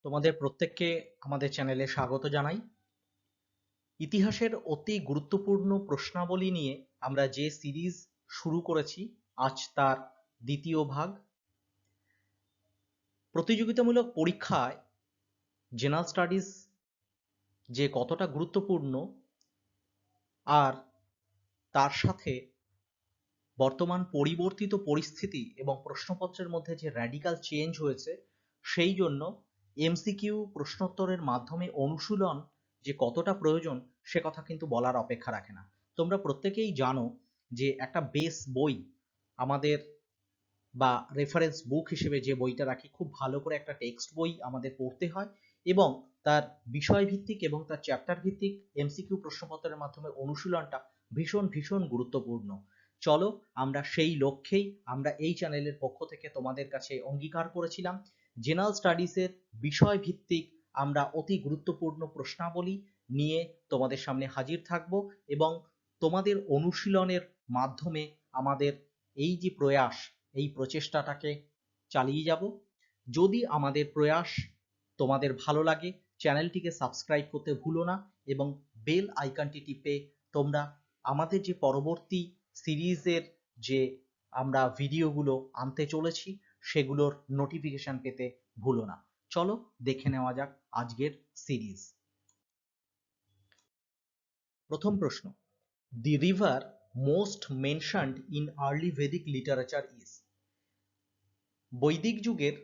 তোমাদের প্রত্যেককে আমাদের চ্যানেলে স্বাগত জানাই। ইতিহাসের অতি গুরুত্বপূর্ণ প্রশ্নাবলী নিয়ে আমরা যে সিরিজ শুরু করেছি, আজ তার দ্বিতীয় ভাগ। প্রতিযোগিতামূলক পরীক্ষায় জেনারেল স্টাডিজ যে কতটা গুরুত্বপূর্ণ, আর তার সাথে বর্তমান পরিবর্তিত পরিস্থিতি এবং প্রশ্নপত্রের মধ্যে যে র্যাডিক্যাল চেঞ্জ হয়েছে, সেই জন্য এমসিকিউ প্রশ্নোত্তরের মাধ্যমে অনুশীলন যে কতটা প্রয়োজন সে কথা কিন্তু বলার অপেক্ষা রাখে না। তোমরা প্রত্যেকেই জানো যে একটা বেস বই আমাদের বা রেফারেন্স বুক হিসেবে যে বইটা রাখি, খুব ভালো করে একটা টেক্সট বই আমাদের পড়তে হয় এবং তার বিষয়ভিত্তিক এবং তার চ্যাপ্টার ভিত্তিক এমসিকিউ প্রশ্নপত্রের মাধ্যমে অনুশীলনটা ভীষণ ভীষণ গুরুত্বপূর্ণ। চলো আমরা সেই লক্ষ্যেই আমরা এই চ্যানেলের পক্ষ থেকে তোমাদের কাছে অঙ্গীকার করেছিলাম জেনারেল স্টাডিজের বিষয়ভিত্তিক আমরা অতি গুরুত্বপূর্ণ প্রশ্নাবলী নিয়ে তোমাদের সামনে হাজির থাকব এবং তোমাদের অনুশীলনের মাধ্যমে আমাদের এই যে প্রয়াস, এই প্রচেষ্টাটাকে চালিয়ে যাব। যদি আমাদের প্রয়াস তোমাদের ভালো লাগে, চ্যানেলটিকে সাবস্ক্রাইব করতে ভুলো না এবং বেল আইকনটি টিপে তোমরা আমাদের যে পরবর্তী সিরিজের যে আমরা ভিডিওগুলো আনতে চলেছি সেগুলোর নোটিফিকেশন পেতে ভুলো না। চলো দেখে নেওয়া যাক আজকের সিরিজ। প্রথম প্রশ্ন, the river most mentioned in early Vedic literature is. বৈদিক যুগের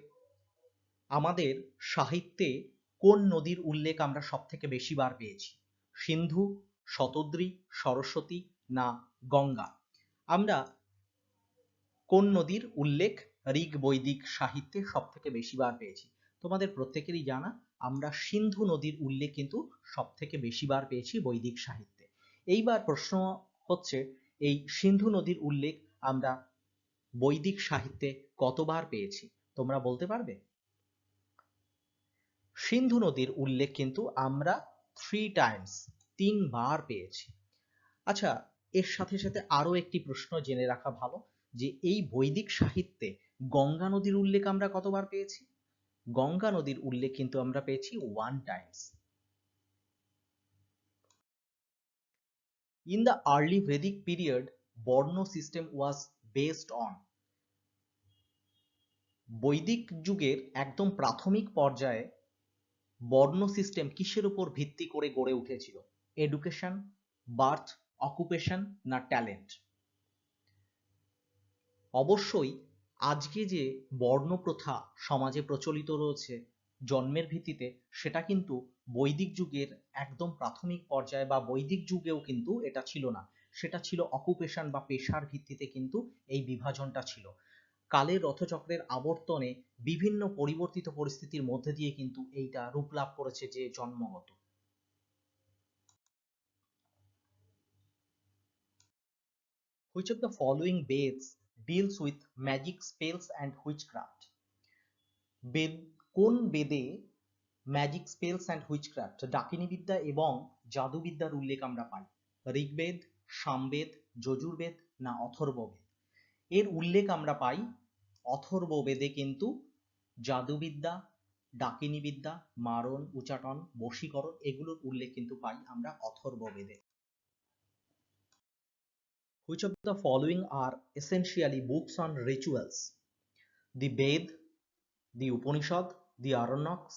আমাদের সাহিত্যে কোন নদীর উল্লেখ আমরা সব থেকে বেশি বার পেয়েছি? সিন্ধু, শতদ্রী, সরস্বতী না গঙ্গা? আমরা কোন নদীর উল্লেখ ঋগ বৈদিক সাহিত্যে সব থেকে বেশি বার পেয়েছি? তোমাদের প্রত্যেকেরই জানা আমরা সিন্ধু নদীর উল্লেখ কিন্তু সব থেকে বেশি বার পেয়েছি বৈদিক সাহিত্যে। এইবার প্রশ্ন হচ্ছে, এই সিন্ধু নদীর উল্লেখ আমরা বৈদিক সাহিত্যে কতবার পেয়েছি? তোমরা বলতে পারবে? সিন্ধু নদীর উল্লেখ কিন্তু আমরা 3 টাইমস, 3 বার পেয়েছি। আচ্ছা, এর সাথে সাথে আরো একটি প্রশ্ন জেনে রাখা ভালো যে এই বৈদিক সাহিত্যে গঙ্গা নদীর উল্লেখ আমরা কতবার পেয়েছি? গঙ্গা নদীর উল্লেখ কিন্তু আমরা পেয়েছি 1 Times. In the early Vedic period, Borno system was based on. বৈদিক যুগের একদম প্রাথমিক পর্যায়ে বর্ণ সিস্টেম কিসের উপর ভিত্তি করে গড়ে উঠেছিল? এডুকেশন, বার্থ, অকুপেশন না ট্যালেন্ট? অবশ্যই আজকে যে বর্ণ প্রথা সমাজে প্রচলিত রয়েছে জন্মের ভিত্তিতে, সেটা কিন্তু বৈদিক যুগের একদম প্রাথমিক পর্যায়ে বা বৈদিক যুগেও কিন্তু এটা ছিল না। সেটা ছিল অকুপেশন বা পেশার ভিত্তিতে কিন্তু এই বিভাজনটা ছিল। কালের রথচক্রের আবর্তনে বিভিন্ন পরিবর্তিত পরিস্থিতির মধ্যে দিয়ে কিন্তু এইটা রূপ লাভ করেছে যে জন্মগত। Which of the following Veds deals with magic spells and witchcraft? বেদ, কোন বেদে ম্যাজিক স্পেলস অ্যান্ড হুইচক্রাফট, ডাকিনী বিদ্যা এবং জাদুবিদ্যার উল্লেখ আমরা পাই? ঋগ্বেদ, সামবেদ, যজুর্বেদ না অথর্ববেদ? এর উল্লেখ আমরা পাই অথর্ববেদে কিন্তু জাদুবিদ্যা, ডাকিনী বিদ্যা, মারণ, উচাটন, বশীকরণ এগুলোর উল্লেখ কিন্তু পাই আমরা অথর্ববেদে। Which of the following are essentially books on rituals? The Ved, the Upanishad, the Aranyaks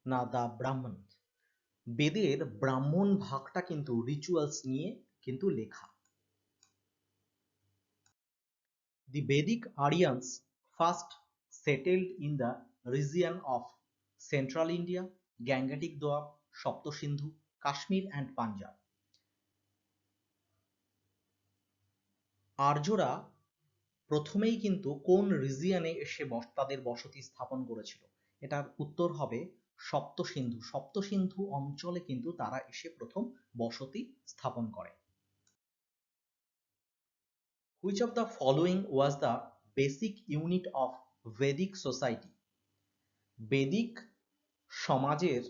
না দা ব্রাহ্মণ? বেদের ব্রাহ্মণ ভাগটা কিন্তু রিচুয়ালস নিয়ে কিন্তু লেখা। The Vedic Aryans first settled in the region of Central India, Gangetic Doab, Sapta Sindhu, Kashmir and Punjab. আর্যরা প্রথমেই কিন্তু কোন রিজিয়নে এসে তাদের বসতি স্থাপন করেছিল? এটার উত্তর হবে সপ্ত সিন্ধু। সপ্ত সিন্ধু অঞ্চলে কিন্তু তারা এসে প্রথম বসতি স্থাপন করে। Which of the following was the basic unit of Vedic society? বেদিক সমাজের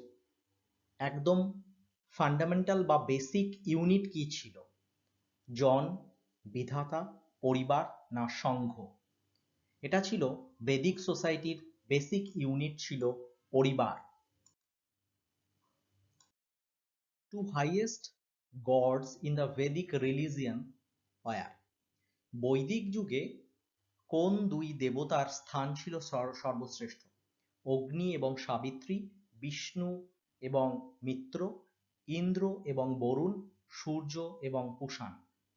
একদম ফান্ডামেন্টাল বা বেসিক ইউনিট কি ছিল? জন, বিধাতা, পরিবার না সংঘ? এটা ছিল বেদিক সোসাইটির বেসিক ইউনিট ছিল পরিবার। Two highest gods in the Vedic religion were, বৈদিক যুগে কোন দুই দেবতার স্থান ছিল সর্বশ্রেষ্ঠ? অগ্নি এবং সাবিত্রী, বিষ্ণু এবং মিত্র, ইন্দ্র এবং বরুণ, সূর্য এবং পুষাণ।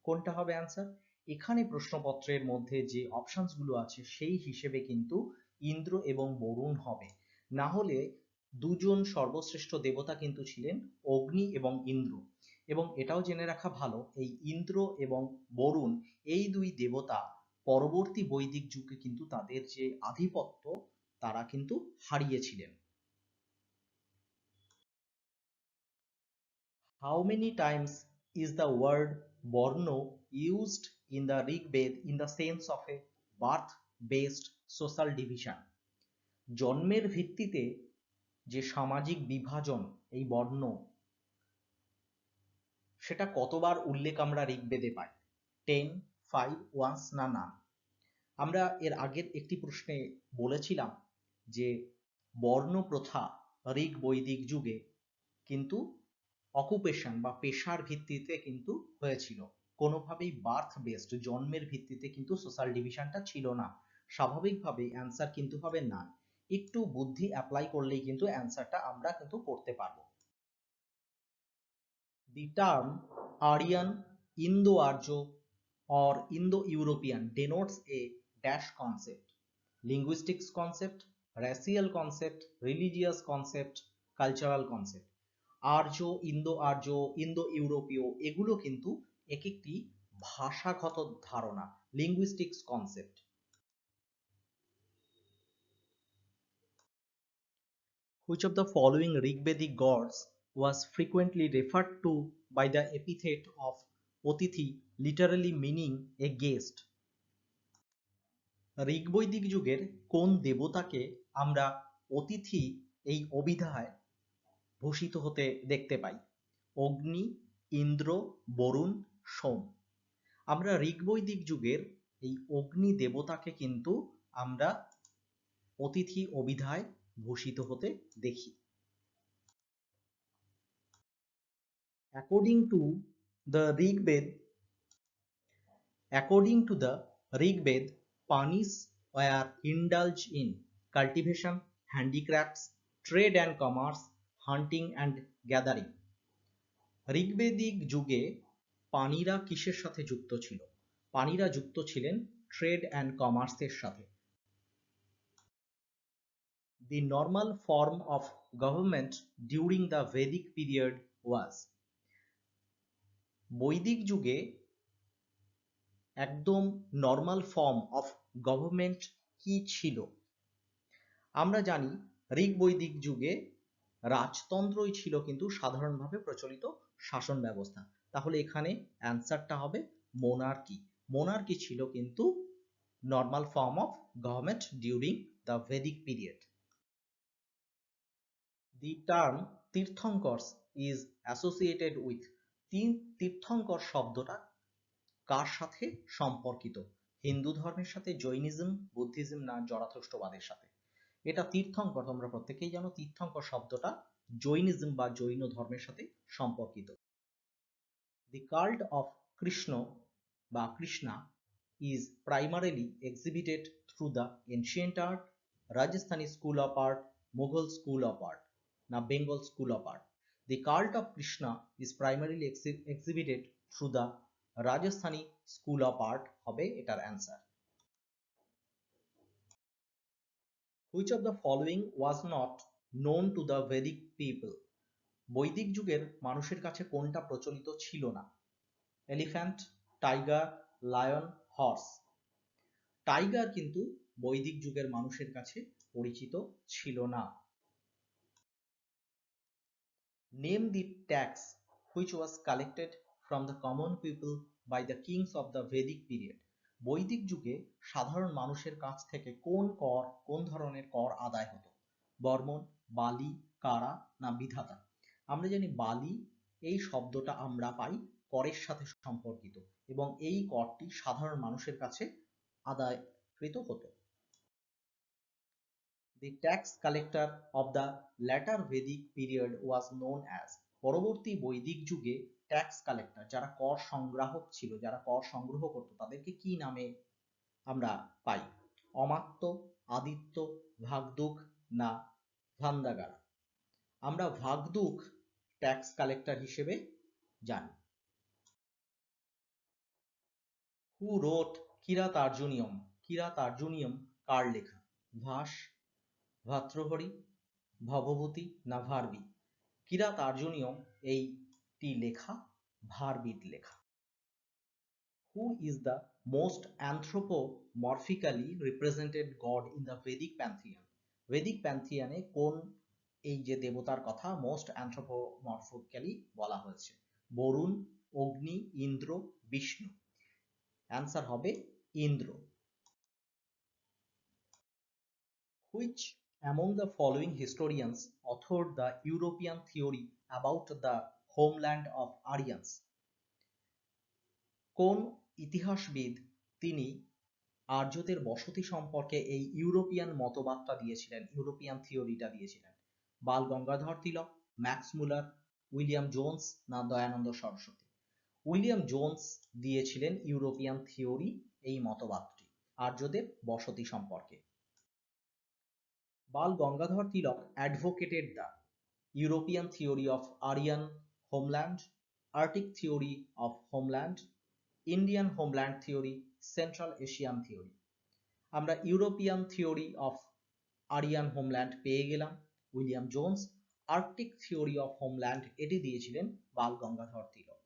কোনটা হবে অ্যান্সার? এখানে প্রশ্নপত্রের মধ্যে যে অপশনস গুলো আছে সেই হিসেবে কিন্তু ইন্দ্র এবং বরুণ হবে, না হলে দুজন সর্বশ্রেষ্ঠ দেবতা কিন্তু ছিলেন অগ্নি এবং ইন্দ্র। এবং এটাও জেনে রাখা ভালো, এই ইন্দ্র এবং বরুণ এই দুই দেবতা পরবর্তী বৈদিক যুগে কিন্তু তাদের যে আধিপত্য তারা কিন্তু হারিয়েছিলেন। How many times is the word Borno used in the Rigved in the sense of a birth-based social division? জন্মের ভিত্তিতে যে সামাজিক বিভাজন এই বর্ণ, সেটা কতবার উল্লেখ আমরা ঋগ্বেদে পাই? 10, 5, once না none? আমরা এর আগের একটি প্রশ্নে বলেছিলাম যে বর্ণ প্রথা ঋগ বৈদিক যুগে কিন্তু অকুপেশন বা পেশার ভিত্তিতে কিন্তু হয়েছিল, কোনোভাবেই বার্থ বেসড জন্মের ভিত্তিতে কিন্তু সোশ্যাল ডিভিশনটা ছিল না। স্বাভাবিকভাবেই অ্যান্সার কিন্তু হবে না। একটু বুদ্ধি অ্যাপ্লাই করলেই কিন্তু অ্যান্সারটা আমরা কিন্তু করতে পারবো। The term Aryan, Indo-Aryo or Indo-European denotes a dash concept: linguistics concept, racial concept, religious concept, cultural concept. Arya, Indo Arya, Indo ইউরোপীয় এগুলো কিন্তু এক একটি ভাষাগত ধারণা, linguistics concept. Which of the following Rigvedic gods was frequently referred to by the epithet of Otithi, literally meaning a guest? ঋগ্বৈদিক যুগের কোন দেবতাকে আমরা অতিথি এই অভিধায় ভূষিত হতে দেখতে পাই? অগ্নি, ইন্দ্র, বরুণ, সোম। আমরা ঋগ্বৈদিক যুগের এই অগ্নি দেবতাকে কিন্তু আমরা অতিথি অভিধায় ভূষিত হতে দেখি। According to the Rigved, Panis were indulged in cultivation, handicrafts, trade and commerce, hunting and gathering. Rigvedic যুগে পানিরা কিসের সাথে যুক্ত ছিল? পানিরা যুক্ত ছিলেন ট্রেড অ্যান্ড কমার্সের সাথে। The normal form of government during the Vedic period was, বৈদিক যুগে একদম নর্মাল ফর্ম অফ গভর্নমেন্ট কি ছিল? আমরা জানি ঋগ বৈদিক যুগে রাজতন্ত্রই ছিল কিন্তু সাধারণভাবে প্রচলিত শাসন ব্যবস্থা। তাহলে এখানে অ্যান্সারটা হবে মোনার্কি। মোনার্কি ছিল কিন্তু normal form of government during the Vedic period. The term তীর্থঙ্করস is associated with, তীর্থঙ্কর শব্দটা কার সাথে সম্পর্কিত? হিন্দু ধর্মের সাথে, জৈনিজম, বুদ্ধিজম না জরাথুস্ট্রবাদের সাথে? এটা তীর্থঙ্কর, তোমরা প্রত্যেকেই জানো তীর্থঙ্কর শব্দটা জৈনিজম বা জৈন ধর্মের সাথে সম্পর্কিত। The cult of Krishna বা Krishna is primarily exhibited through the ancient art, Rajasthani school of art, Mughal school of art না Bengal school of art? The cult of Krishna is primarily exhibited through the Rajasthani school of art হবে এটার answer. Which of the following was not known to the Vedic people? বৈদিক যুগের মানুষের কাছে কোনটা প্রচলিত ছিল না? Elephant, tiger, lion, horse. Tiger কিন্তু বৈদিক যুগের মানুষের কাছে পরিচিত ছিল না। Name the tax which was collected from the common people by the kings of the Vedic period. বৈদিক যুগে সাধারণ মানুষের কাছ থেকে কোন ধরনের কর আদায় হতো? বর্মণ, বালি, কারা না বিধাতা? আমরা জানি বালি এই শব্দটা আমরা পাই করের সাথে সম্পর্কিত এবং এই করটি সাধারণ মানুষের কাছে আদায়কৃত হতো। The tax collector of the latter Vedic period was known as, পরবর্তী বৈদিক যুগে ট্যাক্স কালেক্টর যারা কর সংগ্রাহক ছিল, যারা কর সংগ্রহ করত, তাদেরকে কি নামে আমরা পাই? অমাত্য, আদিত্য, ভাগদুক না ভান্দাগারা? আমরা ভাগদুক ট্যাক্স কালেক্টর হিসেবে জানি। হু রোট কিরাতার্জুনিয়ম? কিরাতার্জুনিয়ম কার লেখা? ভাস, ভাতৃহরি, ভবভূতি না ভারবি? কিরাতার্জুনিয়ম এইটি লেখা ভারবির লেখা। Who is the most anthropomorphically represented god in the Vedic pantheon? Vedic pantheon এ কোন এই যে দেবতার কথা মোস্ট anthropomorphically বলা হয়েছে? বরুণ, অগ্নি, ইন্দ্র, বিষ্ণু? অ্যান্সার হবে Indra. Which among the following historians authored the European theory about the homeland of Aryans? কোন ইতিহাসবিদ তিনি আর্যদের বসতি সম্পর্কে এই ইউরোপিয়ান মতবাদটা দিয়েছিলেন, ইউরোপিয়ান থিওরিটা দিয়েছিলেন? বাল গঙ্গাধর তিলক, ম্যাক্স মুলার, উইলিয়াম জোন্স না দয়ানন্দ সরস্বতী? উইলিয়াম জোন্স দিয়েছিলেন ইউরোপিয়ান থিওরি, এই মতবাদটি আর্যদের বসতি সম্পর্কে। বাল গঙ্গাধর তিলক advocated the European theory of Aryan homeland, Arctic theory of homeland, Indian homeland theory, Central Asian theory? আমরা European theory of Aryan homeland পেয়ে গেলাম, William Jones. Arctic theory of homeland এটি দিয়েছিলেন বাল গঙ্গাধর তিলক।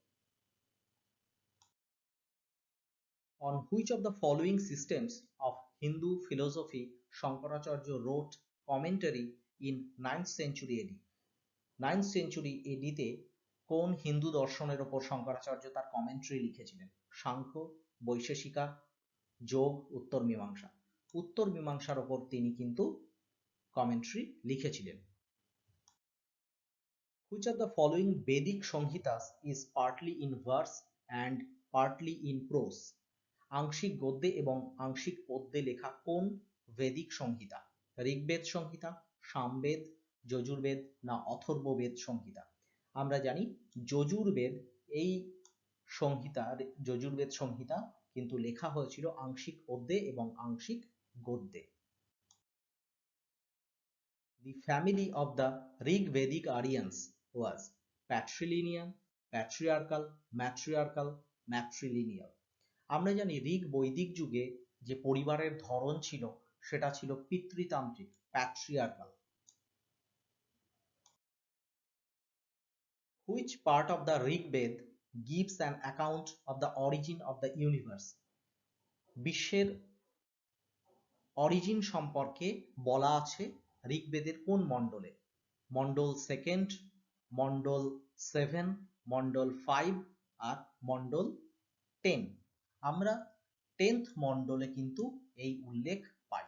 On which of the following systems of Hindu philosophy Shankaracharya wrote commentary in 9th century AD? 9th century AD তে কোন হিন্দু দর্শনের ওপর শঙ্করাচার্য তার কমেন্ট্রি লিখেছিলেন? সাংখ্য, বৈশেষিকা, যোগ, উত্তর মীমাংসা? উত্তর মীমাংসার ওপর তিনি কিন্তু কমেন্ট্রি লিখেছিলেন। Which of the following Vedic Samhitas is partly in verse and partly in prose? আংশিক গদ্যে এবং আংশিক পদ্যে লেখা কোন বেদিক সংহিতা? ঋগ্বেদ সংহিতা, সামবেদ, যজুর্বেদ না অথর্ববেদ সংহিতা? আমরা জানি যজুর্বেদ এই সংহিতা, যজুর্বেদ সংহিতা কিন্তু লেখা হয়েছিল আংশিক পদ্যে এবং আংশিক গদ্যে। The family of the Rig-Vedic Aryans was patrilineal, patriarchal, matriarchal, matrilineal? আমরা জানি ঋগ বৈদিক যুগে যে পরিবারের ধরন ছিল সেটা ছিল পিতৃতান্ত্রিক, patriarchal. Which part of the Rig-Ved gives an account of the origin of the universe? বিশ্বের অরিজিন সম্পর্কে বলা আছে ঋগ্বেদের কোন মণ্ডলে? মণ্ডল 2nd, মণ্ডল 7, মণ্ডল 5 আর মণ্ডল 10? আমরা 10th মণ্ডলে কিন্তু এই উল্লেখ পাই।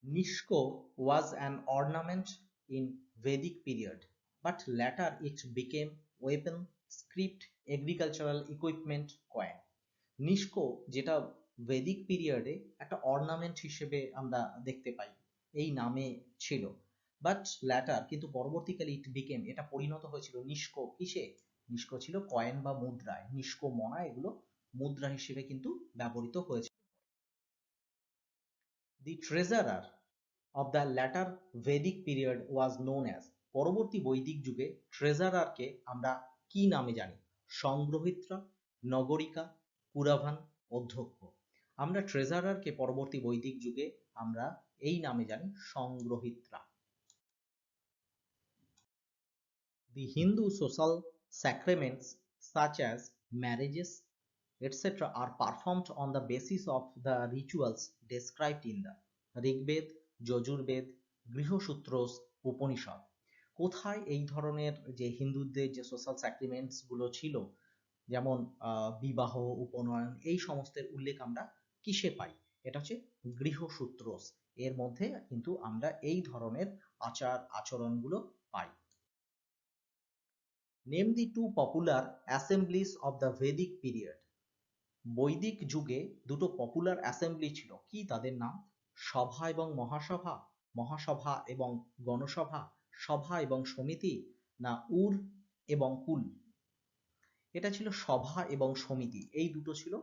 Nishko was an ornament in Vedic period, but later it became weapon, script, agricultural equipment, coin. নিষ্কো যেটা ভেদিক পিরিয়ডে একটা অর্নামেন্ট হিসেবে আমরা দেখতে পাই, এই নামে ছিল, বাট ল্যাটার কিন্তু পরবর্তীকালে ইট বিকেম, এটা পরিণত হয়েছিল নিষ্কো কিসে? নিষ্কো ছিল কয়েন বা মুদ্রায়, নিষ্কো মনা এগুলো মুদ্রা হিসেবে কিন্তু ব্যবহৃত হয়েছে। The treasurer of the latter Vedic period was known as, পরবর্তী বৈদিক যুগে ট্রেজারারকে আমরা কি নামে জানি? সংগ্রহিত্রা, নগরিকা, পুরাভান, অধ্যক্ষ? আমরা ট্রেজারারকে পরবর্তী বৈদিক যুগে আমরা এই নামে জানি সংগ্রহিত্রা। The Hindu social sacraments such as marriages etc. are performed on the basis of the rituals described in the Rigveda, Yajurveda, গৃহসূত্রস, Upanishad? কোথায় এই ধরনের যে হিন্দুদের যে সোশ্যাল স্যাক্রিমেন্টস গুলো ছিল, যেমন বিবাহ, উপনয়ন, এই সমস্তের উল্লেখ আমরা কিসে পাই? এটা হচ্ছে গৃহসূত্রস, এর মধ্যে কিন্তু আমরা এই ধরনের আচার আচরণগুলো পাই। Name the two popular assemblies of the Vedic period. বৈদিক যুগে দুটো পপুলার অ্যাসেম্বলি ছিল, কি তাদের নাম? সভা এবং মহাসভা, মহাসভা এবং গণসভা, সভা এবং সমিতি, না উর এবং কুল? এটা ছিল সভা এবং সমিতি, এই দুটো ছিল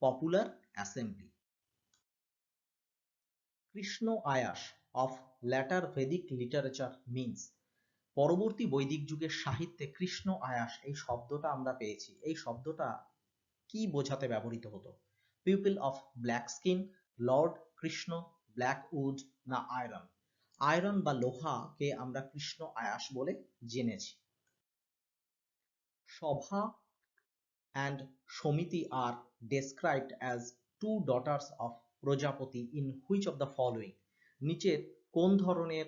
popular assembly. Krishna Ayas of later Vedic literature means, পরবর্তী বৈদিক যুগের সাহিত্যে কৃষ্ণ আয়াস এই শব্দটা আমরা পেয়েছি, এই শব্দটা কি বোঝাতে ব্যবহৃত হতো? People of black skin, lord Krishna, black wood, না আয়রন? আয়রন বা লোহাকে আমরা কৃষ্ণ আয়াস বলে জেনেছি। সভা and Shomiti are described as two daughters of প্রজাপতি in which of the following? নিচের কোন ধরনের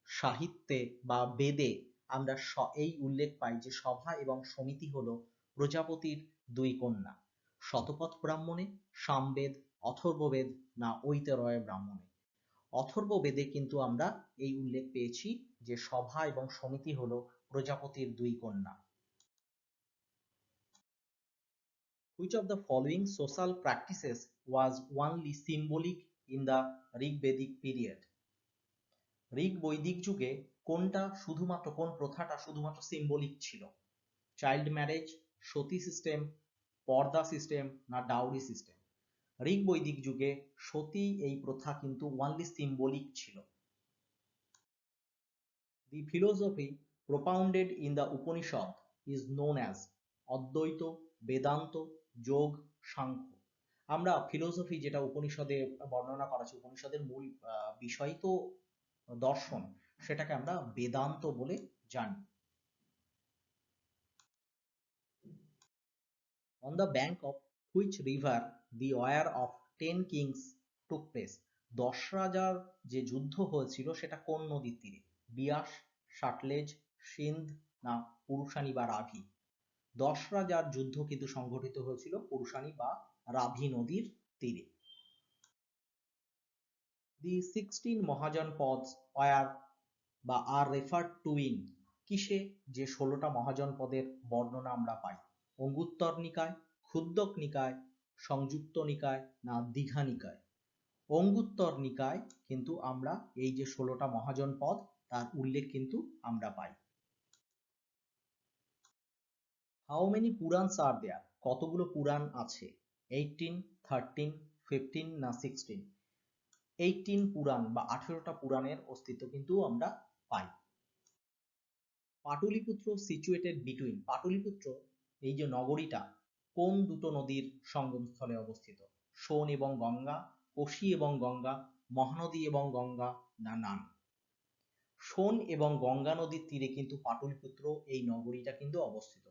সাহিত্যে বা বেদে আমরা এই উল্লেখ পাই যে সভা এবং সমিতি হলো প্রজাপতির দুই কন্যা? শতপথ ব্রাহ্মণে, সামবেদ, অথর্ববেদ, না ঐতরেয় ব্রাহ্মণে? অথর্ববেদে কিন্তু আমরা এই উল্লেখ পেয়েছি যে সভা এবং সমিতি হলো প্রজাপতির দুই কন্যা। Which of the following social practices was only symbolic in the Rigvedic period? Rig বৈদিক যুগে কোনটা শুধুমাত্র, কোন প্রথাটা শুধুমাত্র সিম্বলিক ছিল? চাইল্ড ম্যারেজ, সতী সিস্টেম, পর্দা সিস্টেম, না ডাউরি সিস্টেম? ঋগ বৈদিক যুগে সতী এই প্রথা কিন্তু অনলি সিম্বলিক ছিল। The philosophy propounded in the Upanishad is known as অদ্বৈত, বেদান্ত, যোগ, সাংখ্য। আমরা ফিলোসফি যেটা উপনিষদে বর্ণনা করা আছে, উপনিষদের মূল বিষয় তো দর্শন, সেটাকে আমরা বেদান্ত বলে জানি। On the bank of which river the war of 10 kings took place? 10 রাজার যে যুদ্ধ হয়েছিল সেটা কোন নদীর তীরে? বিয়াস, সাটলেজ, সিন্ধ, না পুরুষানি বা রাভি? 10 রাজার যুদ্ধ কিন্তু সংঘটিত হয়েছিল পুরুষানি বা রাভি নদীর তীরে। The 16 মহাজনপদস were বা are referred to in, কিসে যে 16টা মহাজনপদের বর্ণনা আমরা পাই? অঙ্গুত্তর নিকায়, ক্ষুদ্রক নিকায়, সংযুক্ত নিকায়, না দীঘা নিকায়? অঙ্গুত্তর নিকায় কিন্তু আমরা এই যে 16টা মহাজনপদ তার উল্লেখ কিন্তু আমরা পাই। How many Purans are there? কতগুলো পুরাণ আছে? 18, 13, 15, না 16? 18 পুরাণ বা 18টা পুরাণের অস্তিত্ব কিন্তু আমরা পাই। পাটলিপুত্র সিচুয়েটেড বিটুইন, পাটলিপুত্র এই যে নগরীটা কোন দুটো নদীর সঙ্গমস্থলে অবস্থিত? সোন এবং গঙ্গা, কোশি এবং গঙ্গা, মহানদী এবং গঙ্গা, না নান? সোন এবং গঙ্গা নদীর তীরে কিন্তু পাটলিপুত্র এই নগরীটা কিন্তু অবস্থিত।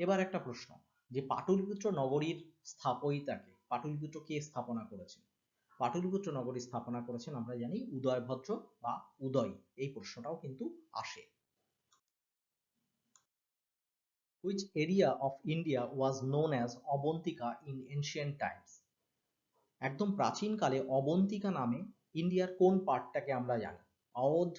এবার একটা প্রশ্ন, যে পাটলিপুত্র নগরীর স্থাপয়িতাকে, পাটলিপুত্র কে স্থাপনা করেছেন? পাটলিপুত্র নগরী স্থাপনা করেছেন আমরা জানি উদয়ভদ্র বা উদয়, এই প্রশ্নটাও কিন্তু আসে। Which area of India was known as Abantika in ancient times? একদম প্রাচীনকালে অবন্তিকা নামে ইন্ডিয়ার কোন পার্টটাকে আমরা জানি? অওধ,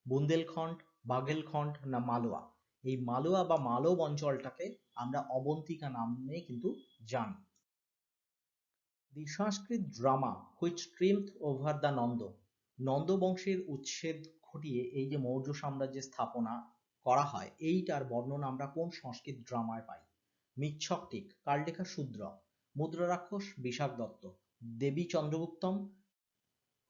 বুন্দেলখণ্ড, বাঘেলখণ্ড, না মালওয়া? এই মালওয়া বা মালব অঞ্চলটাকে আমরা অবন্তিকা নামে কিন্তু জানি। The Sanskrit drama which triumphed over the Nanda বংশের উচ্ছেদ ঘটিয়ে এই যে মৌর্য সাম্রাজ্যের স্থাপনা করা হয়, এইটার বর্ণনা আমরা কোন সংস্কৃত ড্রামায় পাই? মৃচ্ছকটিক, কাললেখা শূদ্র, মুদ্রা রাক্ষস বিশাখ দত্ত, দেবী চন্দ্রগুপ্তম,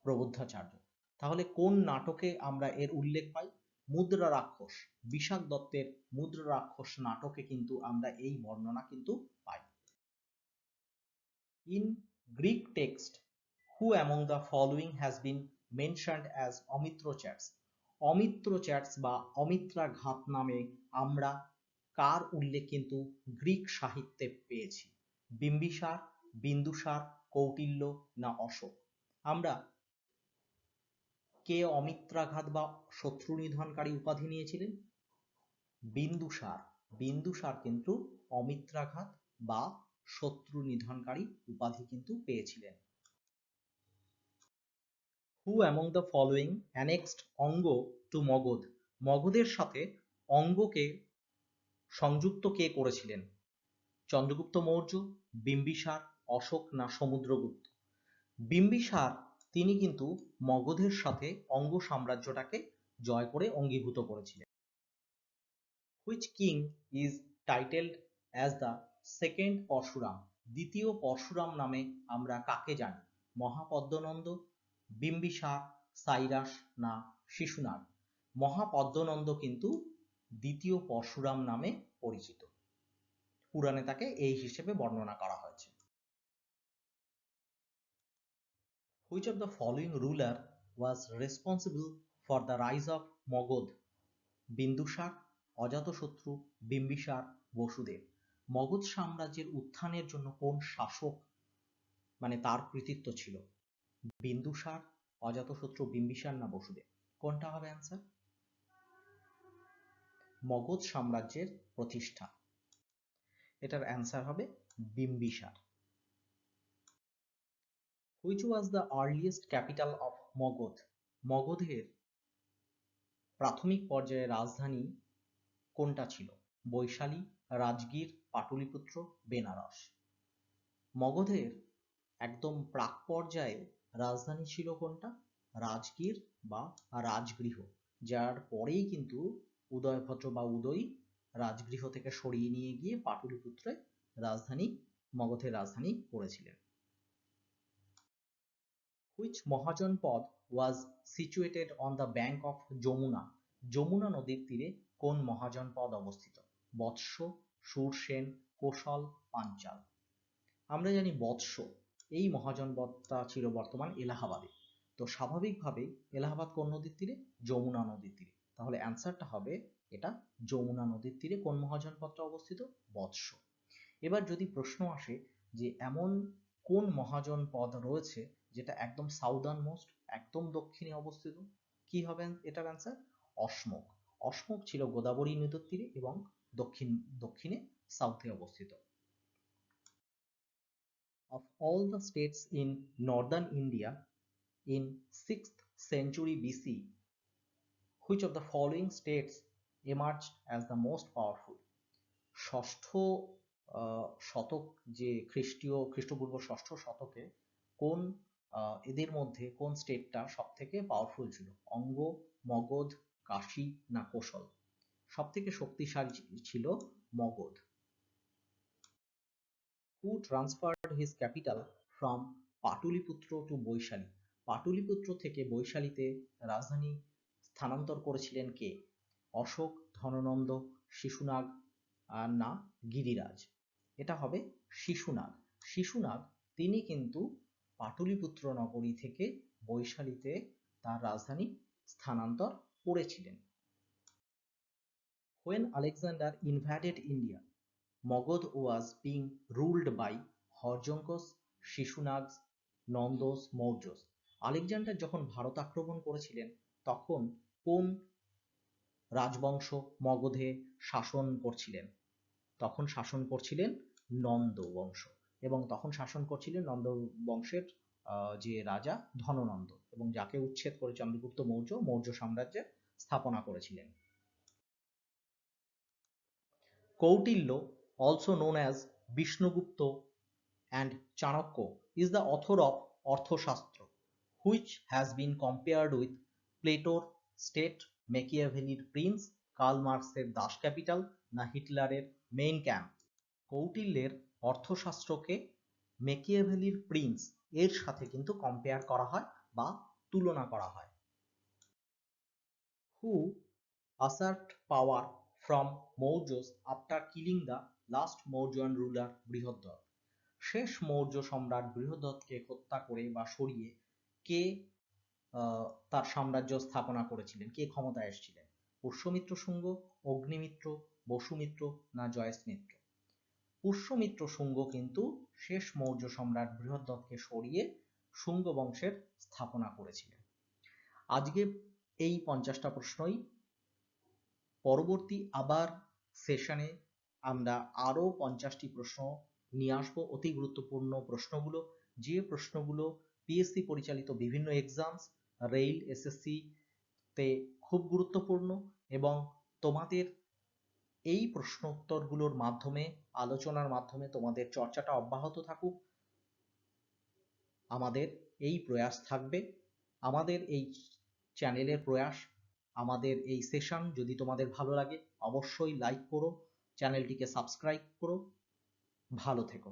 প্রবুদ্ধাচার্য? তাহলে কোন নাটকে আমরা এর উল্লেখ পাই? মুদ্রা রাক্ষস, বিশাখ দত্তের মুদ্রা রাক্ষস নাটকে কিন্তু আমরা এই বর্ণনা কিন্তু পাই। In Greek text, who among the following has been mentioned as Amitrochates? Amitrochates বা অমিত্রাঘাত নামে আমরা কার উল্লেখ কিন্তু গ্রিক সাহিত্যে পেয়েছি? বিম্বিসার, বিন্দুসার, কৌটিল্য, না অশোক? আমরা কে অমিত্রাঘাত বা শত্রু নিধনকারী উপাধি নিয়েছিলেন? বিন্দুসার। বিন্দুসার কিন্তু অমিত্রাঘাত বা শত্রু নিধনকারী উপাধি কিন্তু পেয়েছিলেন। Who among the following annexed অঙ্গ to মগধ? মগধের সাথে অঙ্গকে সংযুক্ত কে করেছিলেন? চন্দ্রগুপ্ত মৌর্য, বিম্বিসার, অশোক না সমুদ্রগুপ্ত? বিম্বিসার তিনি কিন্তু মগধের সাথে অঙ্গ সাম্রাজ্যটাকে জয় করে অঙ্গীভূত করেছিলেন। Which king is titled as the second Parashuram? দ্বিতীয় পরশুরাম নামে আমরা কাকে জানি? মহাপদ্মনন্দ, বিম্বিসার, সাইরাস না শিশুনাগ? মহাপদ্মনন্দ কিন্তু দ্বিতীয় পরশুরাম নামে পরিচিত। পুরাণে তাকে এই হিসেবে বর্ণনা করা হয়েছে। Which of the following ruler was responsible for the rise of Magध? Bindusara, অজাতশত্রু, বিম্বিসার, বসুদেব? মগধ সাম্রাজ্যের উত্থানের জন্য কোন শাসক মানে তার কৃতিত্ব ছিল? বিন্দুসার, অজাতশত্রু, বিম্বিসার না বসুদেব? কোনটা হবে অ্যান্সার? মগধ সাম্রাজ্যের প্রতিষ্ঠা। এটার অ্যান্সার হবে Bimbisara. Which was the earliest capital of Magadha? মগধের প্রাথমিক পর্যায়ে রাজধানী কোনটা ছিল? বৈশালী, রাজগীর, পাটলিপুত্র, বেনারস? মগধের একদম প্রাক পর্যায়ে রাজধানী ছিল কোনটা? রাজগীর বা রাজগৃহ, যার পরেই কিন্তু উদয়ভদ্র বা উদয় রাজগৃহ থেকে সরিয়ে নিয়ে গিয়ে পাটলিপুত্রে রাজধানী মগধের রাজধানী করেছিলেন। Which মহাজনপদ was situated on the bank of Jamuna? Jamuna নদীর তীরে কোন মহাজনপদ অবস্থিত? বৎস, শূরসেন, কোশল, পাঞ্চাল? আমরা জানি বৎস এই মহাজনপদটা ছিল বর্তমান এলাহাবাদে। তো স্বাভাবিকভাবেই এলাহাবাদ কোন নদীর তীরে? যমুনা নদীর তীরে। তাহলে অ্যান্সারটা হবে এটা, যমুনা নদীর তীরে কোন মহাজনপদটা অবস্থিত? বৎস। এবার যদি প্রশ্ন আসে যে এমন কোন মহাজনপদ রয়েছে যেটা একদম সাউদার্ন মোস্ট, একদম দক্ষিণে অবস্থিত, কি হবে এটার অ্যান্সার? অসমক। অসমক ছিল গোদাবরী নদীর তীরে এবং দক্ষিণে সাউথে অবস্থিত। Of all the states in northern India in 6th century BC, which of the following states emerged as the most powerful? ষষ্ঠ শতক যে খ্রিস্টপূর্ব ষষ্ঠ শতকে কোন এদের মধ্যে কোন স্টেটটা সব থেকে পাওয়ারফুল ছিল? অঙ্গ, মগধ, কাশী না কোশল? সব থেকে শক্তিশালী ছিল Magadha. Who transferred his capital from Pataliputra to Vaishali? Pataliputra থেকে বৈশালীতে রাজধানী স্থানান্তর করেছিলেন কে? অশোক, ধননন্দ, শিশুনাগ না গিরিরাজ? এটা হবে শিশুনাগ। শিশুনাগ তিনি কিন্তু পাটলিপুত্র নগরী থেকে বৈশালীতে তার রাজধানী স্থানান্তর করেছিলেন। When Alexander invaded India, Magadha was being ruled by Haryankas, Shishunagas, Nandas, Mauryas? Alexander যখন ভারত আক্রমণ করেছিলেন তখন কোন রাজবংশ মগধে শাসন করছিলেন? তখন শাসন করছিলেন নন্দ বংশ, এবং তখন শাসন করছিলেন নন্দ বংশের যে রাজা ধননন্দ, এবং যাকে উচ্ছেদ করে চন্দ্রগুপ্ত মৌর্য মৌর্য সাম্রাজ্যের স্থাপনা করেছিলেন। Kautilya, also known as Vishnugupta and Chanakya, is the author of Arthashastra, which has been compared with প্লেটোর স্টেট, ম্যাকিয়াভেলির প্রিন্স, কার্ল মার্কসের দাস ক্যাপিটাল না হিটলারের মেইন ক্যাম্প? কৌটিল্যের অর্থশাস্ত্রকে ম্যাকিয়াভেলির প্রিন্স এর সাথে কিন্তু কম্পেয়ার করা হয় বা তুলনা করা হয়। Who usurped power from Mauryas after killing the last Mauryan ruler Brihadratha? শেষ মৌর্য সম্রাট বৃহদ্রথকে হত্যা করে বা সরিয়ে কে তার সাম্রাজ্য স্থাপনা করেছিলেন, কে ক্ষমতায় এসেছিলেন? পুষ্যমিত্র শুঙ্গ, অগ্নিমিত্র, বসুমিত্র না জয়স্মিত্র? পুষ্যমিত্র শুঙ্গ কিন্তু শেষ মৌর্য সম্রাট বৃহদ্রথকে সরিয়ে শুঙ্গ বংশের স্থাপনা করেছিলেন। আজকে এই 50টা প্রশ্নই, পরবর্তী আবার সেশনে আমরা আরো 50টি প্রশ্ন নিয়ে আসবো, অতি গুরুত্বপূর্ণ প্রশ্নগুলো, যে প্রশ্নগুলো পিএসসি পরিচালিত বিভিন্ন এক্সামস, রেল, এসএসসি তে খুব গুরুত্বপূর্ণ এবং তোমাদের এই প্রশ্ন উত্তরগুলোর মাধ্যমে, আলোচনার মাধ্যমে তোমাদের চর্চাটা অব্যাহত থাকুক। আমাদের এই প্রয়াস থাকবে, আমাদের এই চ্যানেলের প্রয়াস, আমাদের এই সেশন যদি তোমাদের ভালো লাগে অবশ্যই লাইক করো, চ্যানেলটিকে সাবস্ক্রাইব করো। ভালো থেকো।